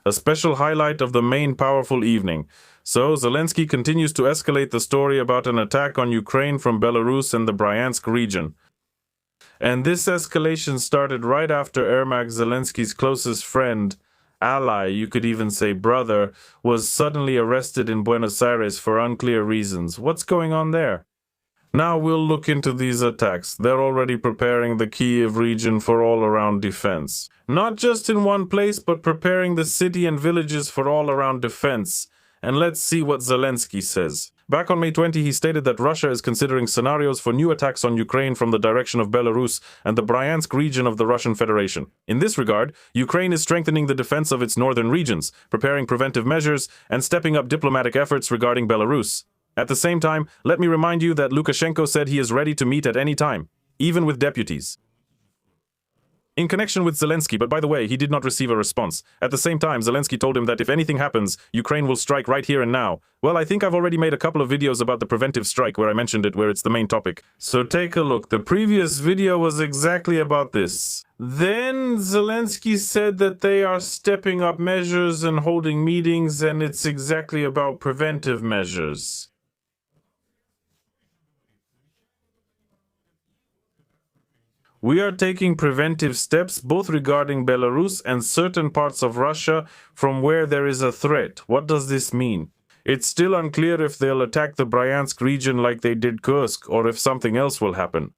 a special highlight of the main powerful evening. So, Zelensky continues to escalate the story about an attack on Ukraine from Belarus and the Bryansk region. And this escalation started right after Ermak, Zelensky's closest friend, ally, you could even say brother, was suddenly arrested in Buenos Aires for unclear reasons. What's going on there? Now we'll look into these attacks. They're already preparing the Kyiv region for all-around defense. Not just in one place, but preparing the city and villages for all-around defense. And let's see what Zelensky says. Back on May 20, he stated that Russia is considering scenarios for new attacks on Ukraine from the direction of Belarus and the Bryansk region of the Russian Federation. In this regard, Ukraine is strengthening the defense of its northern regions, preparing preventive measures, and stepping up diplomatic efforts regarding Belarus. At the same time, let me remind you that Lukashenko said he is ready to meet at any time, even with deputies. In connection with Zelensky, but by the way, he did not receive a response. At the same time, Zelensky told him that if anything happens, Ukraine will strike right here and now. Well, I think I've already made a couple of videos about the preventive strike where I mentioned it, where it's the main topic. So take a look. The previous video was exactly about this. Then Zelensky said that they are stepping up measures and holding meetings, and it's exactly about preventive measures. We are taking preventive steps both regarding Belarus and certain parts of Russia from where there is a threat. What does this mean? It's still unclear if they'll attack the Bryansk region like they did Kursk, or if something else will happen.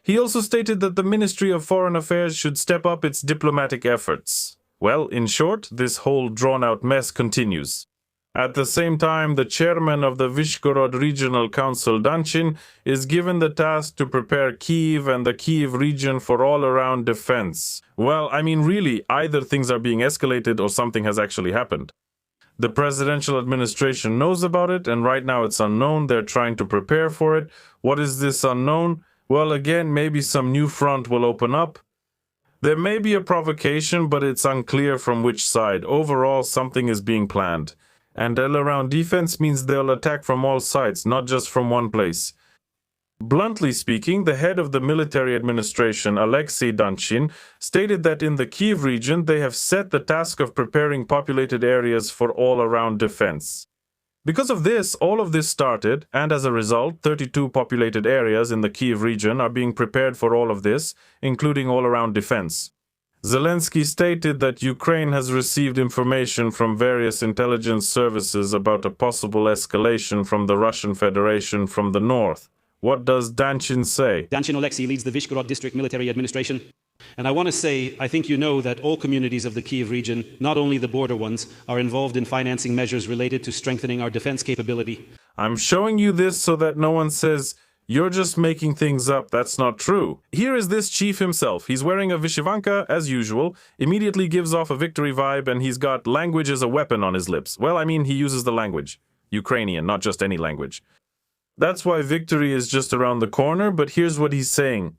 He also stated that the Ministry of Foreign Affairs should step up its diplomatic efforts. Well, in short, this whole drawn-out mess continues. At the same time, the chairman of the Vyshgorod Regional Council, Danchin, is given the task to prepare Kyiv and the Kyiv region for all-around defense. Well, I mean, really, either things are being escalated or something has actually happened. The presidential administration knows about it, and right now it's unknown. They're trying to prepare for it. What is this unknown? Well, again, maybe some new front will open up. There may be a provocation, but it's unclear from which side. Overall, something is being planned. And all-around defense means they'll attack from all sides, not just from one place. Bluntly speaking, the head of the military administration, Alexei Danchin, stated that in the Kyiv region they have set the task of preparing populated areas for all-around defense. Because of this, all of this started, and as a result, 32 populated areas in the Kyiv region are being prepared for all of this, including all-around defense. Zelensky stated that Ukraine has received information from various intelligence services about a possible escalation from the Russian Federation from the north. What does Danchin say? Danchin Alexei leads the Vyshgorod District Military Administration. And I want to say, I think you know that all communities of the Kyiv region, not only the border ones, are involved in financing measures related to strengthening our defense capability. I'm showing you this so that no one says, "You're just making things up." That's not true. Here is this chief himself. He's wearing a vyshyvanka, as usual, immediately gives off a victory vibe, and he's got language as a weapon on his lips. Well, I mean, he uses the language. Ukrainian, not just any language. That's why victory is just around the corner, but here's what he's saying.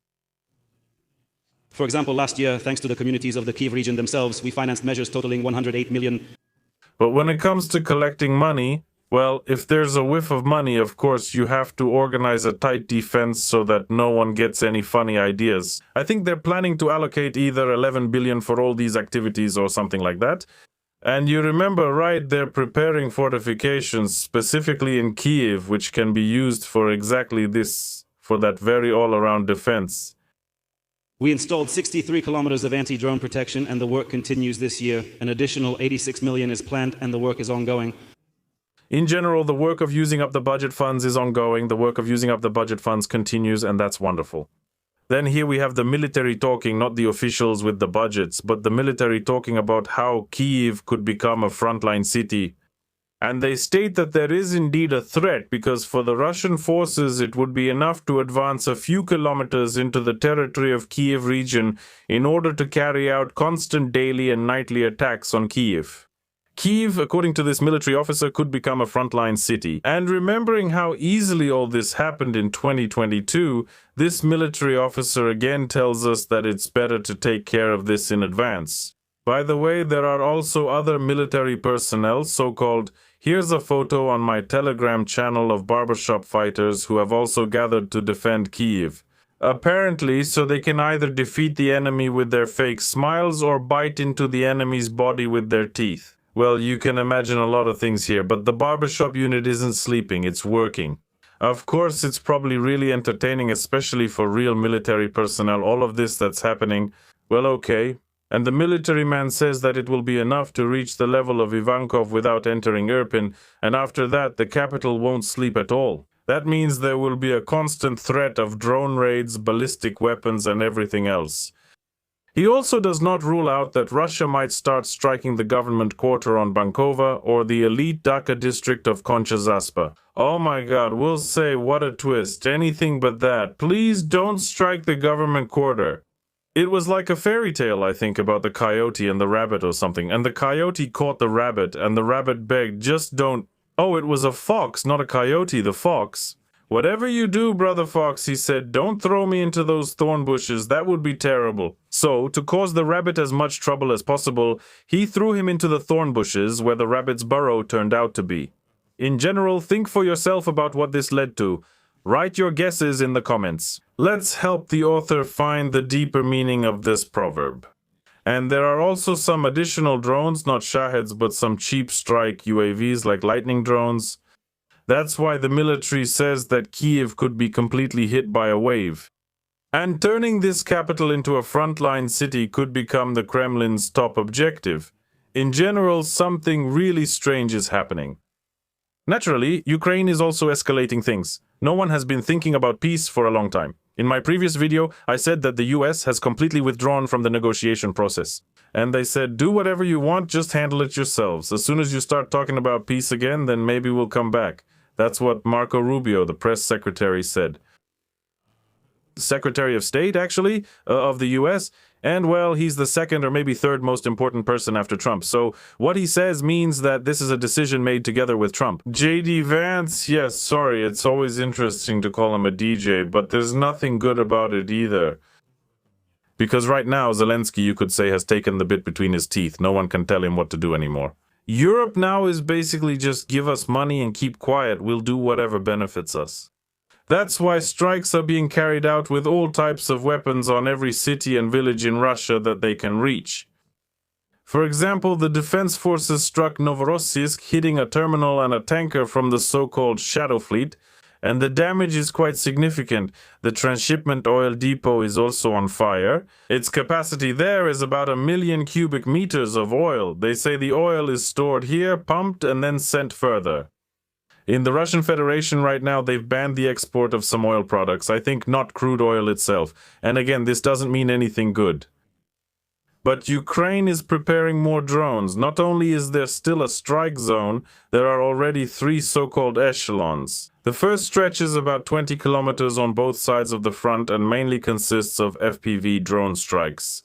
For example, last year, thanks to the communities of the Kyiv region themselves, we financed measures totaling 108 million. But when it comes to collecting money, well, if there's a whiff of money, of course, you have to organize a tight defense so that no one gets any funny ideas. I think they're planning to allocate either 11 billion for all these activities or something like that. And you remember, right, they're preparing fortifications specifically in Kyiv, which can be used for exactly this, for that very all-around defense. We installed 63 kilometers of anti-drone protection, and the work continues this year. An additional 86 million is planned, and the work is ongoing. In general, the work of using up the budget funds is ongoing. The work of using up the budget funds continues, and that's wonderful. Then here we have the military talking, not the officials with the budgets, but the military talking about how Kyiv could become a frontline city. And they state that there is indeed a threat, because for the Russian forces it would be enough to advance a few kilometers into the territory of Kyiv region in order to carry out constant daily and nightly attacks on Kyiv. Kyiv, according to this military officer, could become a frontline city. And remembering how easily all this happened in 2022, this military officer again tells us that it's better to take care of this in advance. By the way, there are also other military personnel, so-called, here's a photo on my Telegram channel of barbershop fighters who have also gathered to defend Kyiv. Apparently, so they can either defeat the enemy with their fake smiles or bite into the enemy's body with their teeth. Well, you can imagine a lot of things here, but the barbershop unit isn't sleeping, it's working. Of course, it's probably really entertaining, especially for real military personnel, all of this that's happening. Well, okay. And the military man says that it will be enough to reach the level of Ivankov without entering Irpin, and after that, the capital won't sleep at all. That means there will be a constant threat of drone raids, ballistic weapons, and everything else. He also does not rule out that Russia might start striking the government quarter on Bankova or the elite Dhaka district of Koncha-Zaspa. Oh my god, we'll say what a twist, anything but that. Please don't strike the government quarter. It was like a fairy tale, I think, about the coyote and the rabbit or something, and the coyote caught the rabbit, and the rabbit begged, just don't. Oh, it was a fox, not a coyote, the fox. Whatever you do, brother fox, he said, don't throw me into those thorn bushes, that would be terrible. So, to cause the rabbit as much trouble as possible, he threw him into the thorn bushes where the rabbit's burrow turned out to be. In general, think for yourself about what this led to. Write your guesses in the comments. Let's help the author find the deeper meaning of this proverb. And there are also some additional drones, not Shaheds, but some cheap strike UAVs like lightning drones. That's why the military says that Kyiv could be completely hit by a wave. And turning this capital into a frontline city could become the Kremlin's top objective. In general, something really strange is happening. Naturally, Ukraine is also escalating things. No one has been thinking about peace for a long time. In my previous video, I said that the US has completely withdrawn from the negotiation process. And they said, do whatever you want, just handle it yourselves. As soon as you start talking about peace again, then maybe we'll come back. That's what Marco Rubio, the press secretary, said. Secretary of State, actually, of the US. And, well, he's the second or maybe third most important person after Trump. So what he says means that this is a decision made together with Trump. J.D. Vance, yes, sorry, it's always interesting to call him a DJ, but there's nothing good about it either. Because right now, Zelensky, you could say, has taken the bit between his teeth. No one can tell him what to do anymore. Europe now is basically just give us money and keep quiet. We'll do whatever benefits us. That's why strikes are being carried out with all types of weapons on every city and village in Russia that they can reach. For example, the defense forces struck Novorossiysk, hitting a terminal and a tanker from the so-called Shadow Fleet, and the damage is quite significant. The transshipment oil depot is also on fire. Its capacity there is about 1 million cubic meters of oil. They say the oil is stored here, pumped, and then sent further. In the Russian Federation right now, they've banned the export of some oil products. I think not crude oil itself. And again, this doesn't mean anything good. But Ukraine is preparing more drones. Not only is there still a strike zone, there are already 3 so-called echelons. The first stretch is about 20 kilometers on both sides of the front and mainly consists of FPV drone strikes.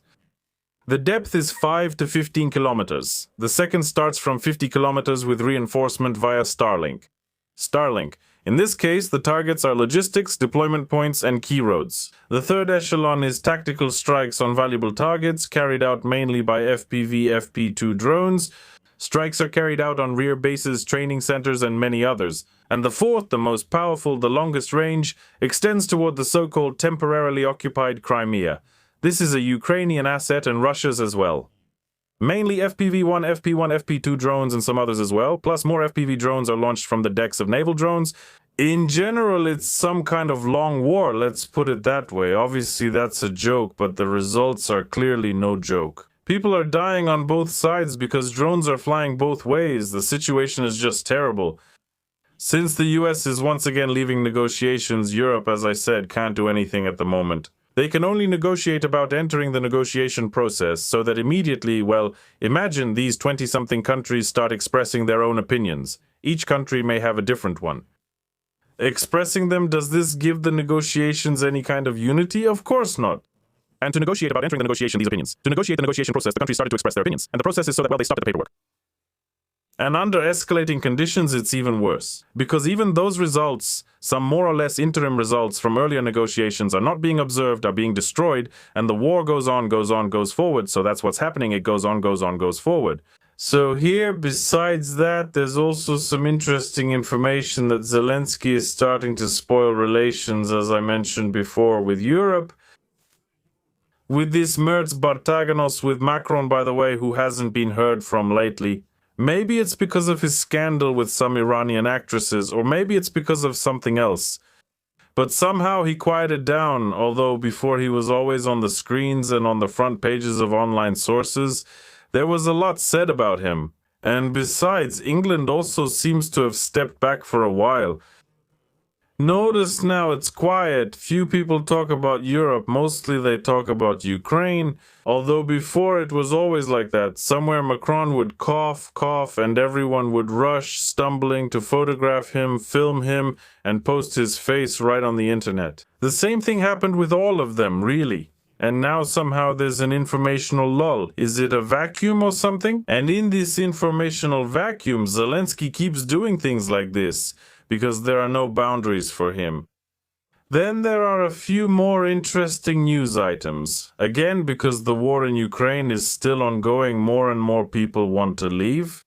The depth is 5 to 15 kilometers. The second starts from 50 kilometers with reinforcement via Starlink. In this case, the targets are logistics, deployment points, and key roads. The third echelon is tactical strikes on valuable targets, carried out mainly by FPV FP2 drones. Strikes are carried out on rear bases, training centers, and many others. And the fourth, the most powerful, the longest range, extends toward the so-called temporarily occupied Crimea. This is a Ukrainian asset and Russia's as well. Mainly FPV-1, FP-1, FP-2 drones and some others as well, plus more FPV drones are launched from the decks of naval drones. In general, it's some kind of long war, let's put it that way. Obviously, that's a joke, but the results are clearly no joke. People are dying on both sides because drones are flying both ways. The situation is just terrible. Since the US is once again leaving negotiations, Europe, as I said, can't do anything at the moment. They can only negotiate about entering the negotiation process so that immediately, well, imagine these 20-something countries start expressing their own opinions. Each country may have a different one. Expressing them, does this give the negotiations any kind of unity? Of course not. And to negotiate about entering the negotiation, these opinions. To negotiate the negotiation process, the countries started to express their opinions. And the process is so that, well, they stopped at the paperwork. And under escalating conditions, it's even worse. Because even those results, some more or less interim results from earlier negotiations, are not being observed, are being destroyed, and the war goes on, goes forward. So that's what's happening. It goes on, goes forward. So here, besides that, there's also some interesting information that Zelensky is starting to spoil relations, as I mentioned before, with Europe. With this Merz Bartaganos with Macron, by the way, who hasn't been heard from lately. Maybe it's because of his scandal with some Iranian actresses, or maybe it's because of something else. But somehow he quieted down, although before he was always on the screens and on the front pages of online sources. There was a lot said about him. And besides, England also seems to have stepped back for a while. Notice now it's quiet. Few people talk about Europe. Mostly they talk about Ukraine. Although before it was always like that. Somewhere Macron would cough, and everyone would rush, stumbling to photograph him, film him, and post his face right on the internet. The same thing happened with all of them, really. And now somehow there's an informational lull. Is it a vacuum or something? And in this informational vacuum, Zelensky keeps doing things like this, because there are no boundaries for him. Then there are a few more interesting news items. Again, because the war in Ukraine is still ongoing, more and more people want to leave.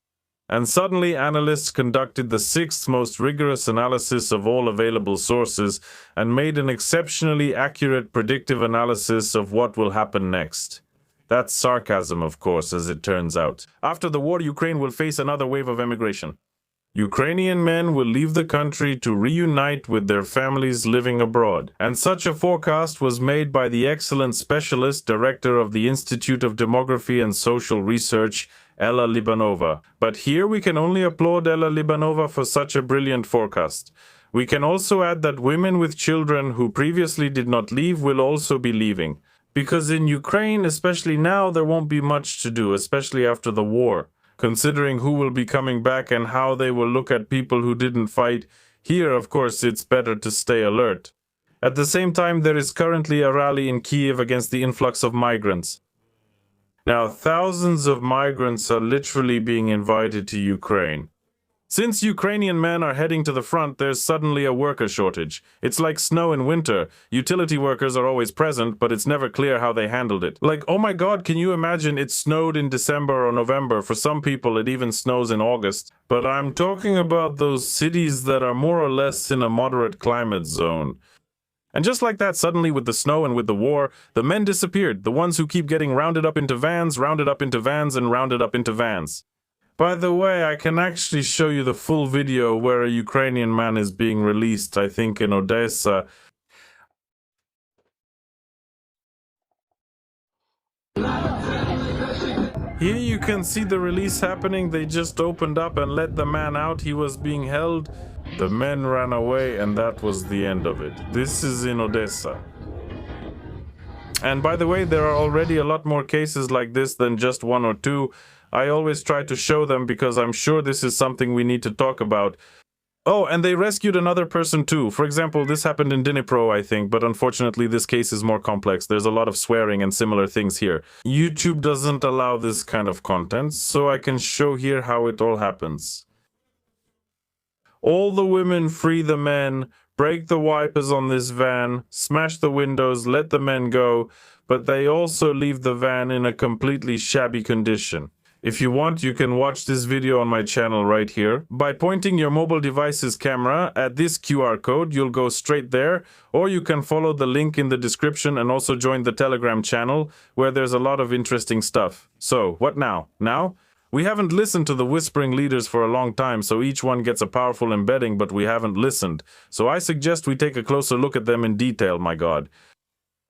And suddenly analysts conducted the sixth most rigorous analysis of all available sources and made an exceptionally accurate predictive analysis of what will happen next. That's sarcasm, of course, as it turns out. After the war, Ukraine will face another wave of emigration. Ukrainian men will leave the country to reunite with their families living abroad. And such a forecast was made by the excellent specialist director of the Institute of Demography and Social Research, Ella Libanova. But here we can only applaud Ella Libanova for such a brilliant forecast. We can also add that women with children who previously did not leave will also be leaving. Because in Ukraine, especially now, there won't be much to do, especially after the war. Considering who will be coming back and how they will look at people who didn't fight, here, of course, it's better to stay alert. At the same time, there is currently a rally in Kyiv against the influx of migrants. Now, thousands of migrants are literally being invited to Ukraine. Since Ukrainian men are heading to the front, there's suddenly a worker shortage. It's like snow in winter. Utility workers are always present, but it's never clear how they handled it. Like, oh my God, can you imagine it snowed in December or November? For some people, it even snows in August. But I'm talking about those cities that are more or less in a moderate climate zone. And just like that, suddenly with the snow and with the war, the men disappeared. The ones who keep getting rounded up into vans, rounded up into vans, and rounded up into vans. By the way, I can actually show you the full video where a Ukrainian man is being released, I think in Odessa. Here you can see the release happening. They just opened up and let the man out. He was being held. The men ran away and that was the end of it. This is in Odessa. And by the way, there are already a lot more cases like this than just one or two. I always try to show them because I'm sure this is something we need to talk about. Oh, and they rescued another person too. For example, this happened in Dnipro, I think, but unfortunately this case is more complex. There's a lot of swearing and similar things here. YouTube doesn't allow this kind of content, so I can show here how it all happens. All the women free the men, break the wipers on this van, smash the windows, let the men go, but they also leave the van in a completely shabby condition. If you want, you can watch this video on my channel right here. By pointing your mobile device's camera at this QR code, you'll go straight there, or you can follow the link in the description and also join the Telegram channel, where there's a lot of interesting stuff. So, what now? Now? We haven't listened to the whispering leaders for a long time, so each one gets a powerful embedding, but we haven't listened. So I suggest we take a closer look at them in detail, my God.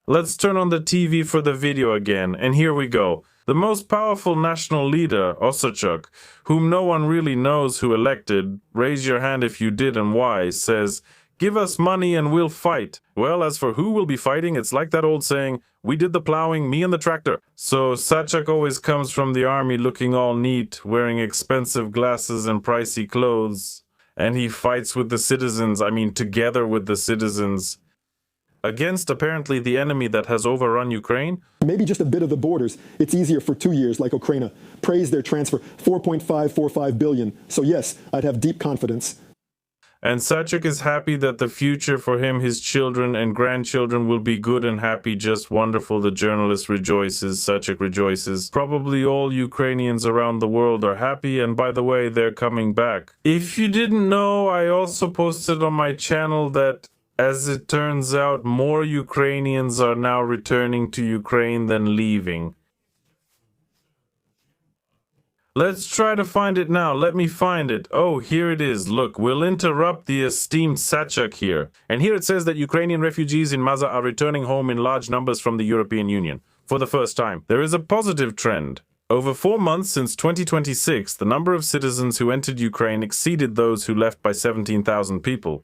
Let's turn on the TV for the video again, and here we go. The most powerful national leader, Osachuk, whom no one really knows who elected, raise your hand if you did and why, says, "Give us money and we'll fight." Well, as for who will be fighting, it's like that old saying, "We did the plowing, me and the tractor." So Sachak always comes from the army looking all neat, wearing expensive glasses and pricey clothes. And he fights with the citizens, together with the citizens. Against apparently the enemy that has overrun Ukraine? Maybe just a bit of the borders. It's easier for 2 years, like Ukraine. Praise their transfer, 4.545 billion. So yes, I'd have deep confidence. And Sachik is happy that the future for him, his children and grandchildren will be good and happy, just wonderful. The journalist rejoices, Sachik rejoices. Probably all Ukrainians around the world are happy, and by the way, they're coming back. If you didn't know, I also posted on my channel that, as it turns out, more Ukrainians are now returning to Ukraine than leaving. Let's try to find it now. Let me find it. Oh, here it is. Look, we'll interrupt the esteemed Sachak here. And here it says that Ukrainian refugees in Maza are returning home in large numbers from the European Union. For the first time, there is a positive trend. Over 4 months since 2026, the number of citizens who entered Ukraine exceeded those who left by 17,000 people.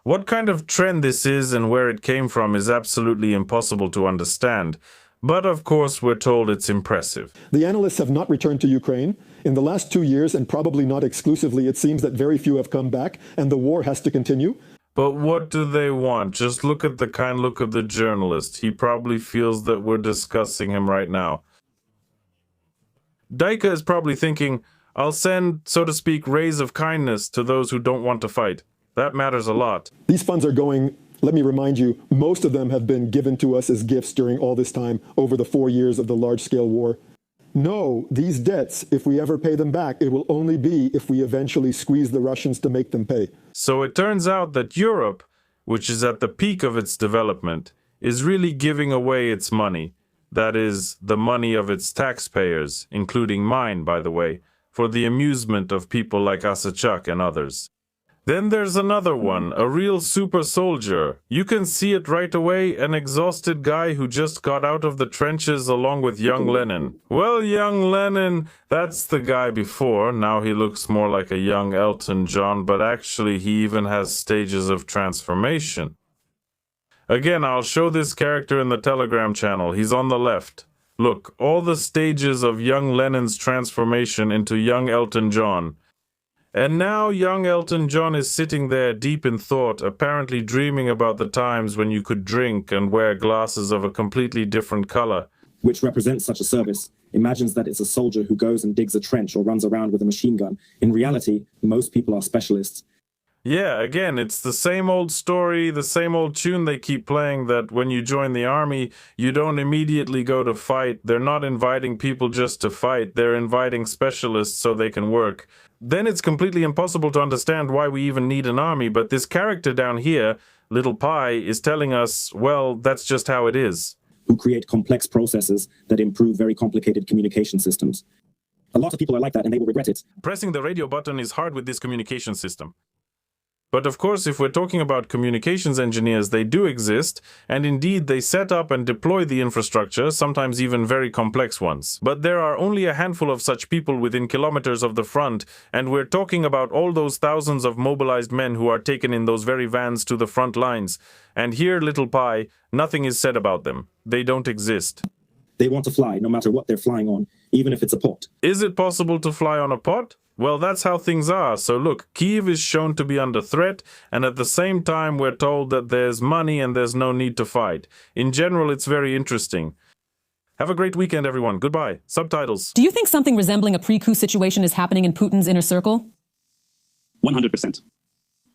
What kind of trend this is and where it came from is absolutely impossible to understand. But of course, we're told it's impressive. The analysts have not returned to Ukraine. In the last 2 years, and probably not exclusively, it seems that very few have come back, and the war has to continue. But what do they want? Just look at the kind look of the journalist. He probably feels that we're discussing him right now. Daika is probably thinking, I'll send, so to speak, rays of kindness to those who don't want to fight. That matters a lot. These funds are going, let me remind you, most of them have been given to us as gifts during all this time over the 4 years of the large-scale war. No, these debts, if we ever pay them back, it will only be if we eventually squeeze the Russians to make them pay. So it turns out that Europe, which is at the peak of its development, is really giving away its money. That is, the money of its taxpayers, including mine, by the way, for the amusement of people like Asachak and others. Then there's another one, a real super soldier. You can see it right away, an exhausted guy who just got out of the trenches along with young Lenin. Well, young Lenin, that's the guy before. Now he looks more like a young Elton John, but actually he even has stages of transformation. Again, I'll show this character in the Telegram channel. He's on the left. Look, all the stages of young Lenin's transformation into young Elton John. And now young Elton John is sitting there deep in thought, apparently dreaming about the times when you could drink and wear glasses of a completely different color. Which represents such a service, imagines that it's a soldier who goes and digs a trench or runs around with a machine gun. In reality, most people are specialists. Yeah, again, it's the same old story, the same old tune they keep playing, that when you join the army, you don't immediately go to fight. They're not inviting people just to fight. They're inviting specialists so they can work. Then it's completely impossible to understand why we even need an army, but this character down here, Little Pie, is telling us, well, that's just how it is. Who create complex processes that improve very complicated communication systems. A lot of people are like that and they will regret it. Pressing the radio button is hard with this communication system. But of course, if we're talking about communications engineers, they do exist, and indeed they set up and deploy the infrastructure, sometimes even very complex ones. But there are only a handful of such people within kilometers of the front, and we're talking about all those thousands of mobilized men who are taken in those very vans to the front lines. And here, Little Pie, nothing is said about them. They don't exist. They want to fly, no matter what they're flying on, even if it's a pot. Is it possible to fly on a pot? Well, that's how things are. So look, Kyiv is shown to be under threat, and at the same time we're told that there's money and there's no need to fight. In general, it's very interesting. Have a great weekend, everyone. Goodbye. Subtitles. Do you think something resembling a pre-coup situation is happening in Putin's inner circle? 100%.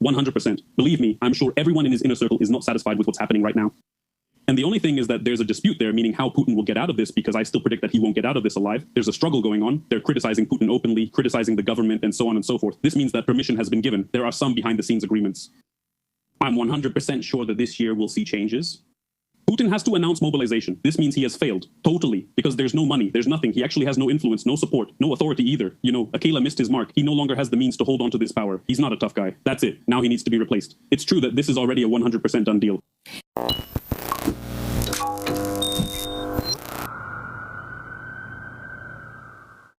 100%. Believe me, I'm sure everyone in his inner circle is not satisfied with what's happening right now. And the only thing is that there's a dispute there, meaning how Putin will get out of this, because I still predict that he won't get out of this alive. There's a struggle going on. They're criticizing Putin openly, criticizing the government, and so on and so forth. This means that permission has been given. There are some behind-the-scenes agreements. I'm 100% sure that this year we'll see changes. Putin has to announce mobilization. This means he has failed, totally, because there's no money, there's nothing. He actually has no influence, no support, no authority either. You know, Akela missed his mark. He no longer has the means to hold on to this power. He's not a tough guy. That's it. Now he needs to be replaced. It's true that this is already a 100% done deal.